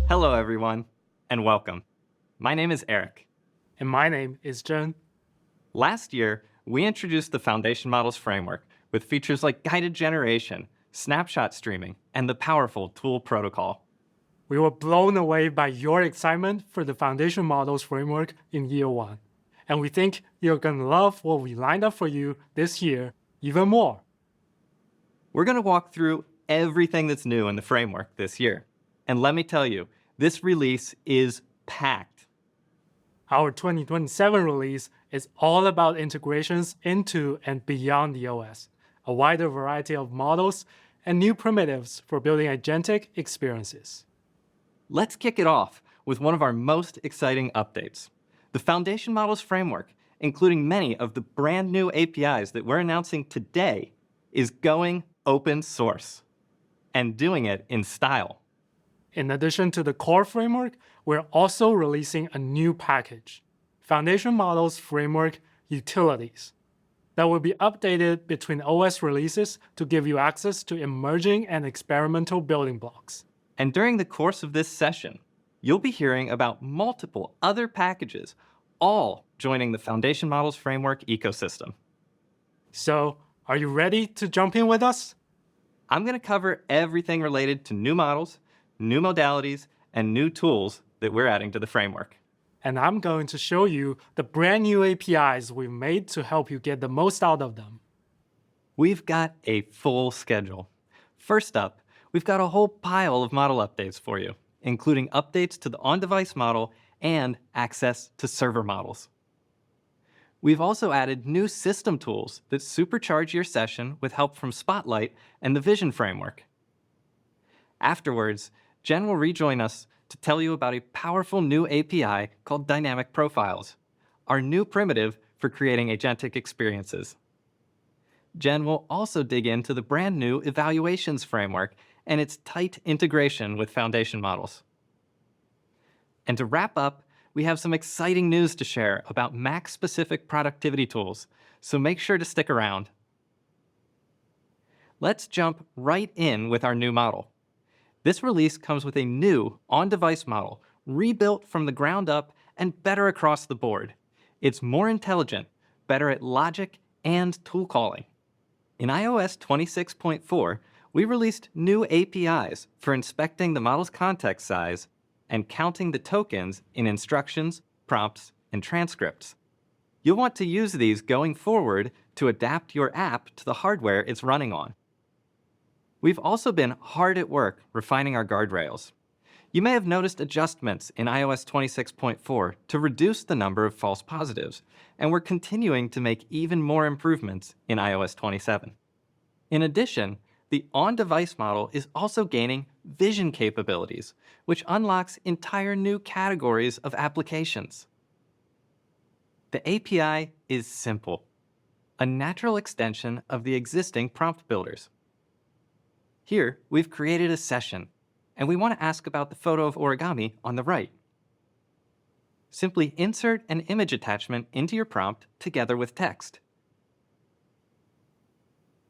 Hello, everyone, and welcome. My name is Eric. And my name is Zhen. Last year, we introduced the Foundation Models framework with features like guided generation, snapshot streaming, and the powerful tool protocol. We were blown away by your excitement for the Foundation Models framework in year one. And we think you're going to love what we lined up for you this year even more. We're going to walk through everything that's new in the framework this year. And let me tell you, this release is packed. Our 2027 release is all about integrations into and beyond the OS, a wider variety of models, and new primitives for building agentic experiences. Let's kick it off with one of our most exciting updates. The Foundation Models framework, including many of the brand new APIs that we're announcing today, is going open source and doing it in style. In addition to the core framework, we're also releasing a new package, Foundation Models Framework Utilities, that will be updated between OS releases to give you access to emerging and experimental building blocks. And during the course of this session, you'll be hearing about multiple other packages, all joining the Foundation Models Framework ecosystem. So, are you ready to jump in with us? I'm going to cover everything related to new models, new modalities, and new tools that we're adding to the framework. And I'm going to show you the brand new APIs we've made to help you get the most out of them. We've got a full schedule. First up, we've got a whole pile of model updates for you, including updates to the on-device model and access to server models. We've also added new system tools that supercharge your session with help from Spotlight and the Vision framework. Afterwards, Jen will rejoin us to tell you about a powerful new API called Dynamic Profiles, our new primitive for creating agentic experiences. Jen will also dig into the brand new Evaluations framework and its tight integration with foundation models. And to wrap up, we have some exciting news to share about Mac-specific productivity tools, so make sure to stick around. Let's jump right in with our new model. This release comes with a new on-device model, rebuilt from the ground up and better across the board. It's more intelligent, better at logic and tool calling. In iOS 26.4, we released new APIs for inspecting the model's context size and counting the tokens in instructions, prompts, and transcripts. You'll want to use these going forward to adapt your app to the hardware it's running on. We've also been hard at work refining our guardrails. You may have noticed adjustments in iOS 26.4 to reduce the number of false positives, and we're continuing to make even more improvements in iOS 27. In addition, the on-device model is also gaining vision capabilities, which unlocks entire new categories of applications. The API is simple, a natural extension of the existing prompt builders. Here, we've created a session, and we want to ask about the photo of origami on the right. Simply insert an image attachment into your prompt together with text.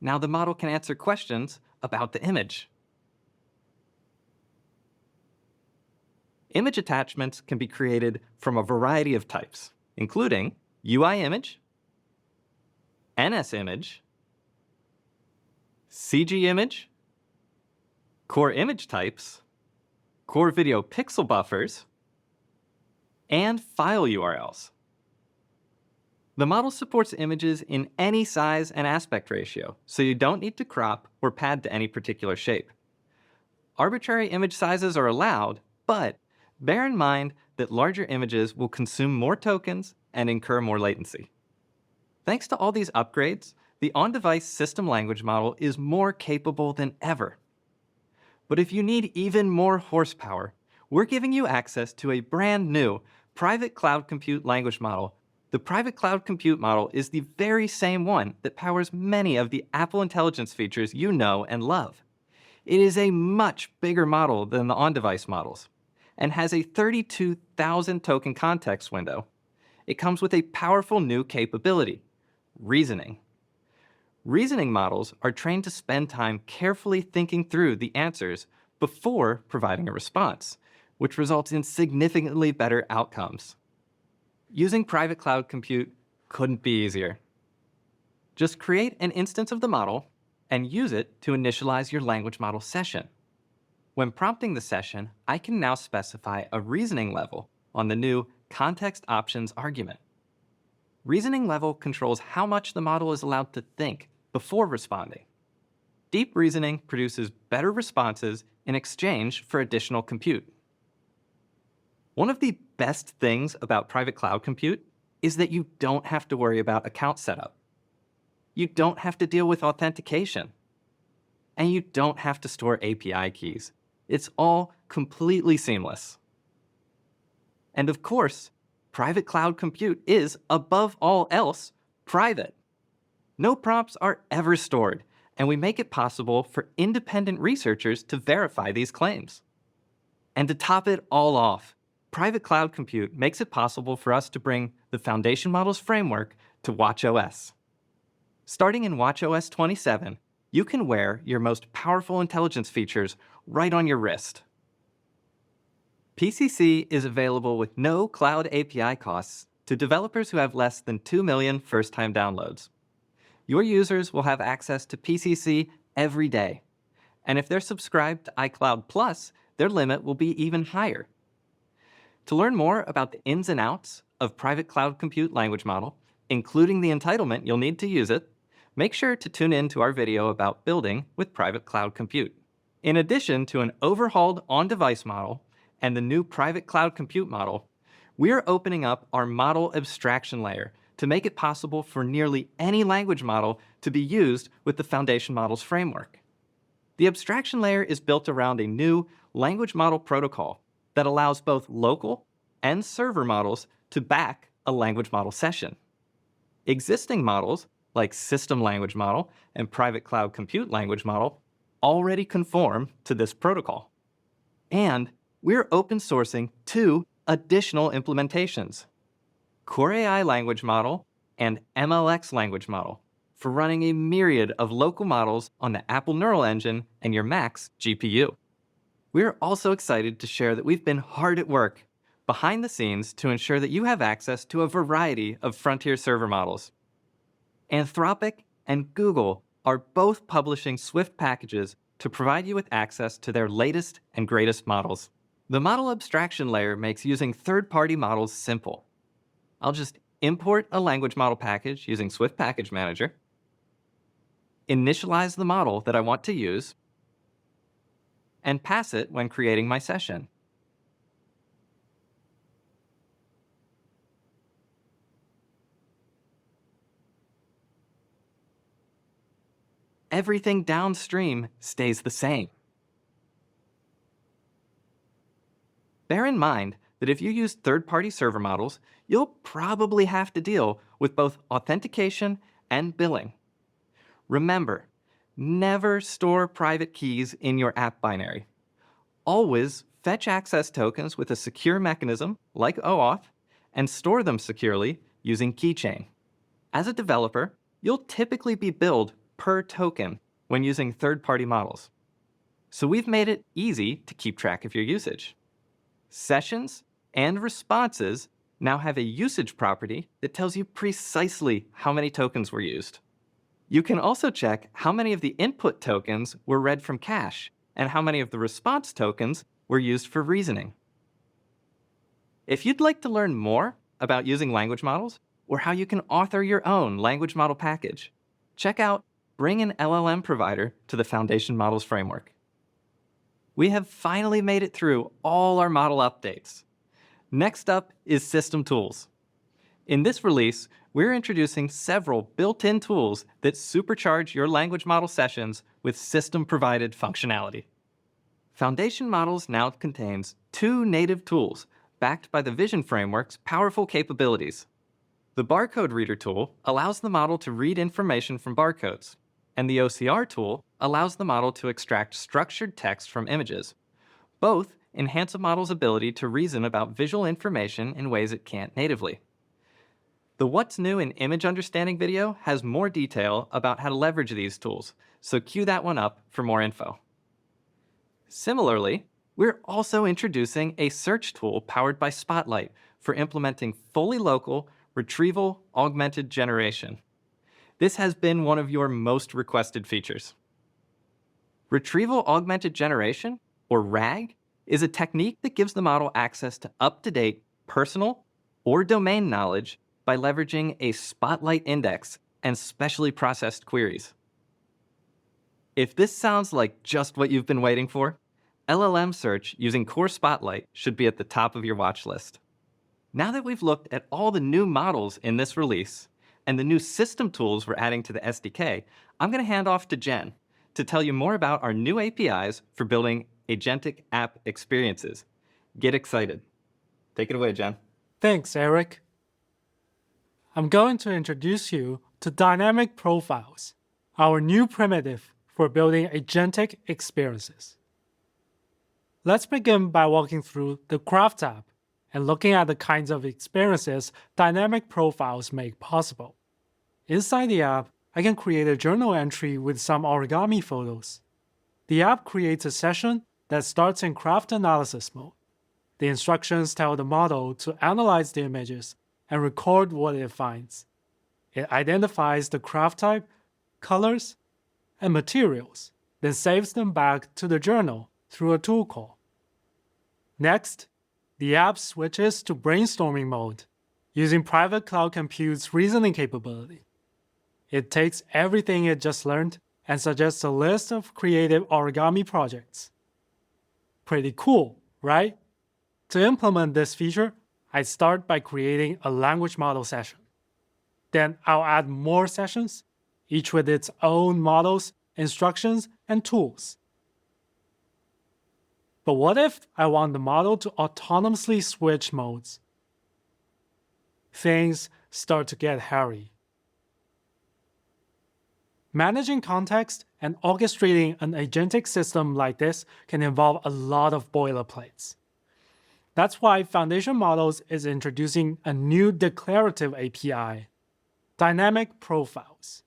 Now the model can answer questions about the image. Image attachments can be created from a variety of types, including UI image, NS image, CG image, core image types, core video pixel buffers, and file URLs. The model supports images in any size and aspect ratio, so you don't need to crop or pad to any particular shape. Arbitrary image sizes are allowed, but bear in mind that larger images will consume more tokens and incur more latency. Thanks to all these upgrades, the on-device system language model is more capable than ever. But if you need even more horsepower, we're giving you access to a brand new private cloud compute language model. The private cloud compute model is the very same one that powers many of the Apple Intelligence features you know and love. It is a much bigger model than the on-device models and has a 32,000 token context window. It comes with a powerful new capability, reasoning. Reasoning models are trained to spend time carefully thinking through the answers before providing a response, which results in significantly better outcomes. Using private cloud compute couldn't be easier. Just create an instance of the model and use it to initialize your language model session. When prompting the session, I can now specify a reasoning level on the new context options argument. Reasoning level controls how much the model is allowed to think before responding. Deep reasoning produces better responses in exchange for additional compute. One of the best things about private cloud compute is that you don't have to worry about account setup. You don't have to deal with authentication. And you don't have to store API keys. It's all completely seamless. And of course, private cloud compute is, above all else, private. No prompts are ever stored, and we make it possible for independent researchers to verify these claims. And to top it all off, private cloud compute makes it possible for us to bring the Foundation Models framework to watchOS. Starting in watchOS 27, you can wear your most powerful intelligence features right on your wrist. PCC is available with no cloud API costs to developers who have less than 2 million first-time downloads. Your users will have access to PCC every day. And if they're subscribed to iCloud Plus, their limit will be even higher. To learn more about the ins and outs of private cloud compute language model, including the entitlement you'll need to use it, make sure to tune in to our video about building with private cloud compute. In addition to an overhauled on-device model and the new private cloud compute model, we are opening up our model abstraction layer to make it possible for nearly any language model to be used with the Foundation Models framework. The abstraction layer is built around a new language model protocol that allows both local and server models to back a language model session. Existing models, like System Language Model and Private Cloud Compute Language Model, already conform to this protocol. And we're open sourcing 2 additional implementations: Core AI Language Model and MLX Language Model, for running a myriad of local models on the Apple Neural Engine and your Mac's GPU. We're also excited to share that we've been hard at work behind the scenes to ensure that you have access to a variety of frontier server models. Anthropic and Google are both publishing Swift packages to provide you with access to their latest and greatest models. The model abstraction layer makes using third-party models simple. I'll just import a language model package using Swift Package Manager, initialize the model that I want to use, and pass it when creating my session. Everything downstream stays the same. Bear in mind that if you use third-party server models, you'll probably have to deal with both authentication and billing. Remember, never store private keys in your app binary. Always fetch access tokens with a secure mechanism like OAuth and store them securely using Keychain. As a developer, you'll typically be billed per token when using third-party models. So we've made it easy to keep track of your usage. Sessions and responses now have a usage property that tells you precisely how many tokens were used. You can also check how many of the input tokens were read from cache and how many of the response tokens were used for reasoning. If you'd like to learn more about using language models or how you can author your own language model package, check out Bring an LLM Provider to the Foundation Models framework. We have finally made it through all our model updates. Next up is System Tools. In this release, we're introducing several built-in tools that supercharge your language model sessions with system-provided functionality. Foundation Models now contains 2 native tools backed by the Vision Framework's powerful capabilities. The Barcode Reader tool allows the model to read information from barcodes, and the OCR tool allows the model to extract structured text from images. Both enhance a model's ability to reason about visual information in ways it can't natively. The What's New in Image Understanding video has more detail about how to leverage these tools, so cue that one up for more info. Similarly, we're also introducing a search tool powered by Spotlight for implementing fully local retrieval augmented generation. This has been one of your most requested features. Retrieval augmented generation, or RAG, is a technique that gives the model access to up-to-date personal or domain knowledge by leveraging a Spotlight index and specially processed queries. If this sounds like just what you've been waiting for, LLM search using Core Spotlight should be at the top of your watch list. Now that we've looked at all the new models in this release and the new system tools we're adding to the SDK, I'm going to hand off to Jen to tell you more about our new APIs for building agentic app experiences. Get excited. Take it away, Jen. Thanks, Eric. I'm going to introduce you to dynamic profiles, our new primitive for building agentic experiences. Let's begin by walking through the Craft app and looking at the kinds of experiences dynamic profiles make possible. Inside the app, I can create a journal entry with some origami photos. The app creates a session that starts in craft analysis mode. The instructions tell the model to analyze the images and record what it finds. It identifies the craft type, colors, and materials, then saves them back to the journal through a tool call. Next, the app switches to brainstorming mode using private cloud compute's reasoning capability. It takes everything it just learned and suggests a list of creative origami projects. Pretty cool, right? To implement this feature, I start by creating a language model session. Then I'll add more sessions, each with its own models, instructions, and tools. But what if I want the model to autonomously switch modes? Things start to get hairy. Managing context and orchestrating an agentic system like this can involve a lot of boilerplates. That's why Foundation Models is introducing a new declarative API, dynamic profiles,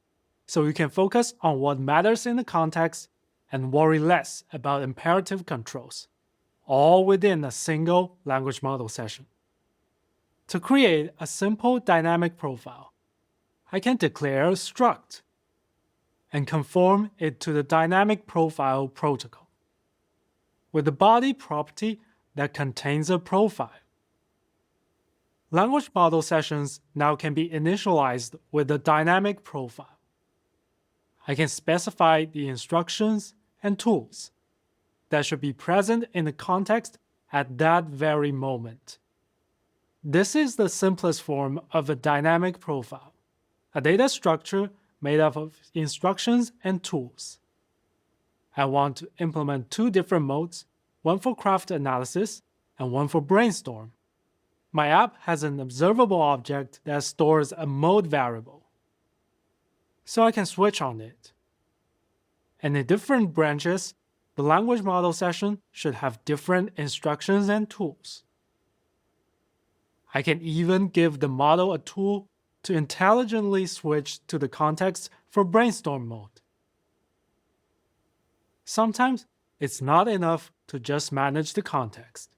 so you can focus on what matters in the context and worry less about imperative controls, all within a single language model session. To create a simple dynamic profile, I can declare a struct and conform it to the dynamic profile protocol with the body property that contains a profile. Language model sessions now can be initialized with the dynamic profile. I can specify the instructions and tools that should be present in the context at that very moment. This is the simplest form of a dynamic profile, a data structure made up of instructions and tools. I want to implement two different modes, one for craft analysis and one for brainstorm. My app has an observable object that stores a mode variable, so I can switch on it. And in different branches, the language model session should have different instructions and tools. I can even give the model a tool to intelligently switch to the context for brainstorm mode. Sometimes it's not enough to just manage the context.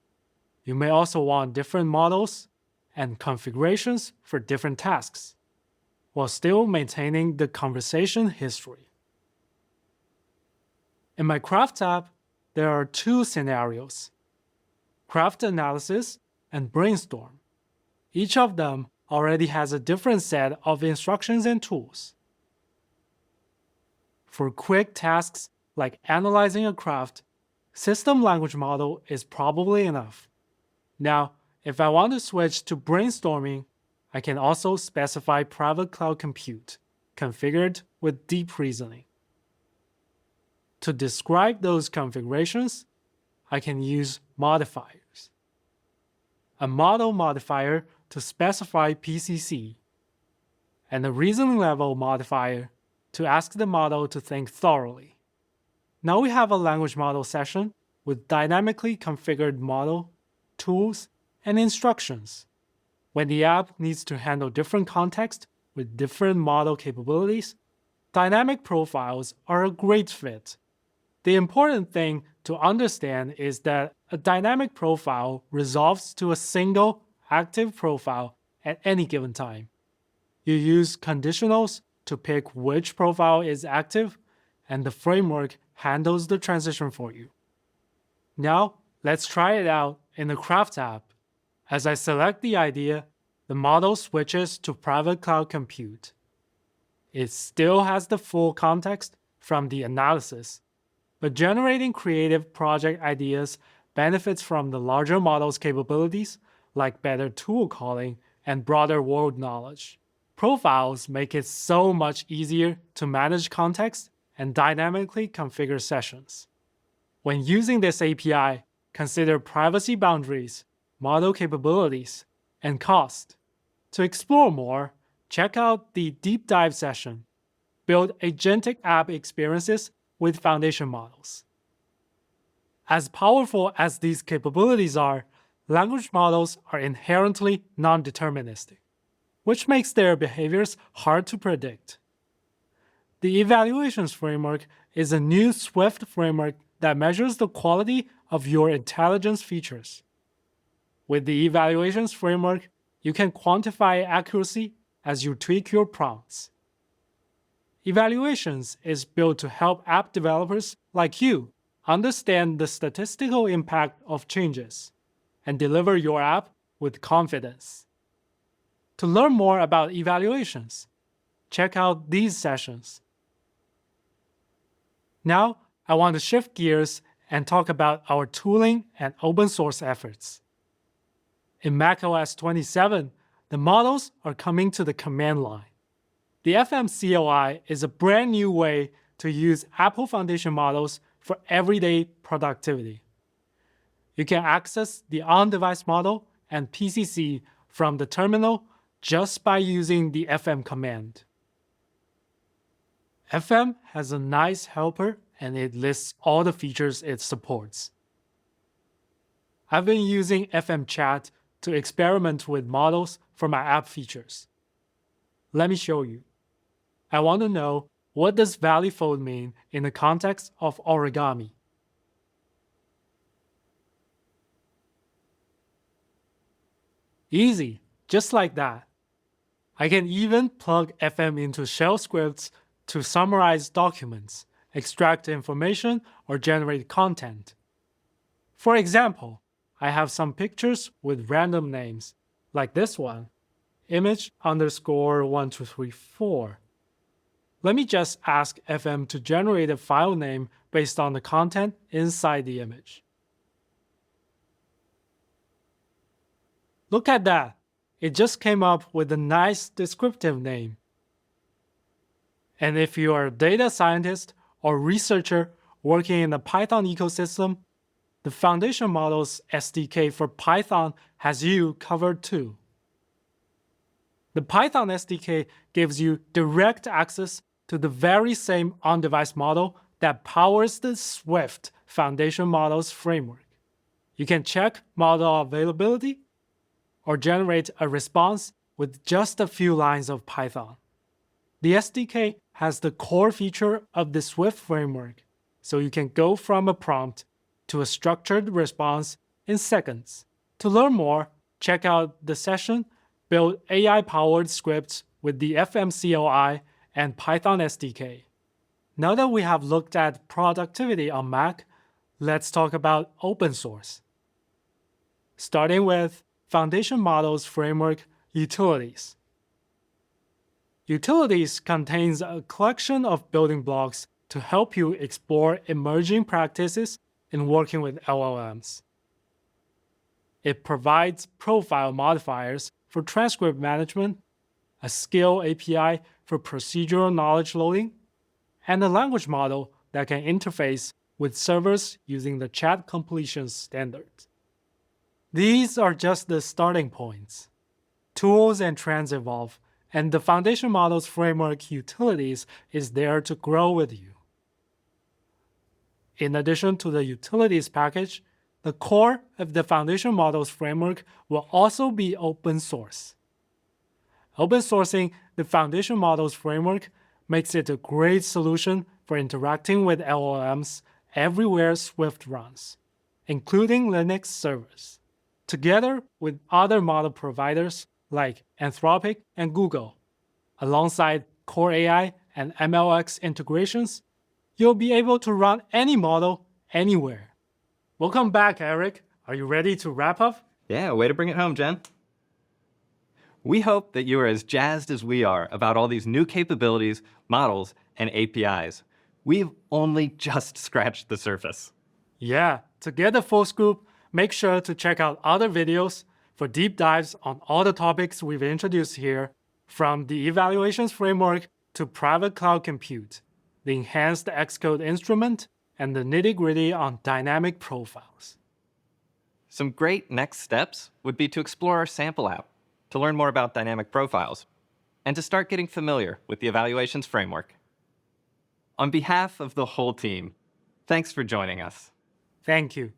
You may also want different models and configurations for different tasks, while still maintaining the conversation history. In my Craft app, there are two scenarios: craft analysis and brainstorm. Each of them already has a different set of instructions and tools. For quick tasks like analyzing a craft, system language model is probably enough. Now, if I want to switch to brainstorming, I can also specify private cloud compute, configured with deep reasoning. To describe those configurations, I can use modifiers. A model modifier to specify PCC, and a reasoning level modifier to ask the model to think thoroughly. Now we have a language model session with dynamically configured model, tools, and instructions. When the app needs to handle different contexts with different model capabilities, dynamic profiles are a great fit. The important thing to understand is that a dynamic profile resolves to a single active profile at any given time. You use conditionals to pick which profile is active, and the framework handles the transition for you. Now, let's try it out in the Craft app. As I select the idea, the model switches to private cloud compute. It still has the full context from the analysis, but generating creative project ideas benefits from the larger model's capabilities, like better tool calling and broader world knowledge. Profiles make it so much easier to manage context and dynamically configure sessions. When using this API, consider privacy boundaries, model capabilities, and cost. To explore more, check out the deep dive session, Build Agentic App Experiences with Foundation Models. As powerful as these capabilities are, language models are inherently non-deterministic, which makes their behaviors hard to predict. The evaluations framework is a new Swift framework that measures the quality of your intelligence features. With the evaluations framework, you can quantify accuracy as you tweak your prompts. Evaluations is built to help app developers like you understand the statistical impact of changes and deliver your app with confidence. To learn more about evaluations, check out these sessions. Now, I want to shift gears and talk about our tooling and open source efforts. In macOS 27, the models are coming to the command line. The FM CLI is a brand new way to use Apple Foundation models for everyday productivity. You can access the on-device model and PCC from the terminal just by using the FM command. FM has a nice helper and it lists all the features it supports. I've been using FM Chat to experiment with models for my app features. Let me show you. I want to know, what does valley fold mean in the context of origami? Easy, just like that. I can even plug FM into shell scripts to summarize documents, extract information, or generate content. For example, I have some pictures with random names, like this one, image_1234. Let me just ask FM to generate a file name based on the content inside the image. Look at that. It just came up with a nice descriptive name. And if you are a data scientist or researcher working in the Python ecosystem, the Foundation Models SDK for Python has you covered too. The Python SDK gives you direct access to the very same on-device model that powers the Swift Foundation Models framework. You can check model availability or generate a response with just a few lines of Python. The SDK has the core feature of the Swift framework, so you can go from a prompt to a structured response in seconds. To learn more, check out the session Build AI-powered scripts with the FM CLI and Python SDK. Now that we have looked at productivity on Mac, let's talk about open source. Starting with Foundation Models Framework Utilities. Utilities contains a collection of building blocks to help you explore emerging practices in working with LLMs. It provides profile modifiers for transcript management, a skill API for procedural knowledge loading, and a language model that can interface with servers using the chat completion standard. These are just the starting points. Tools and trends evolve, and the Foundation Models Framework Utilities is there to grow with you. In addition to the Utilities package, The core of the foundation models framework will also be open source. Open sourcing the foundation models framework makes it a great solution for interacting with LLMs everywhere Swift runs, including Linux servers. Together with other model providers like Anthropic and Google, alongside Core AI and MLX integrations, you'll be able to run any model anywhere. Welcome back, Eric. Are you ready to wrap up? Yeah, way to bring it home, Jen. We hope that you are as jazzed as we are about all these new capabilities, models, and APIs. We've only just scratched the surface. Yeah, to get the full scoop, make sure to check out other videos for deep dives on all the topics we've introduced here, from the evaluations framework to private cloud compute, the enhanced Xcode instrument, and the nitty-gritty on dynamic profiles. Some great next steps would be to explore our sample app, to learn more about dynamic profiles, and to start getting familiar with the evaluations framework. On behalf of the whole team, thanks for joining us. Thank you.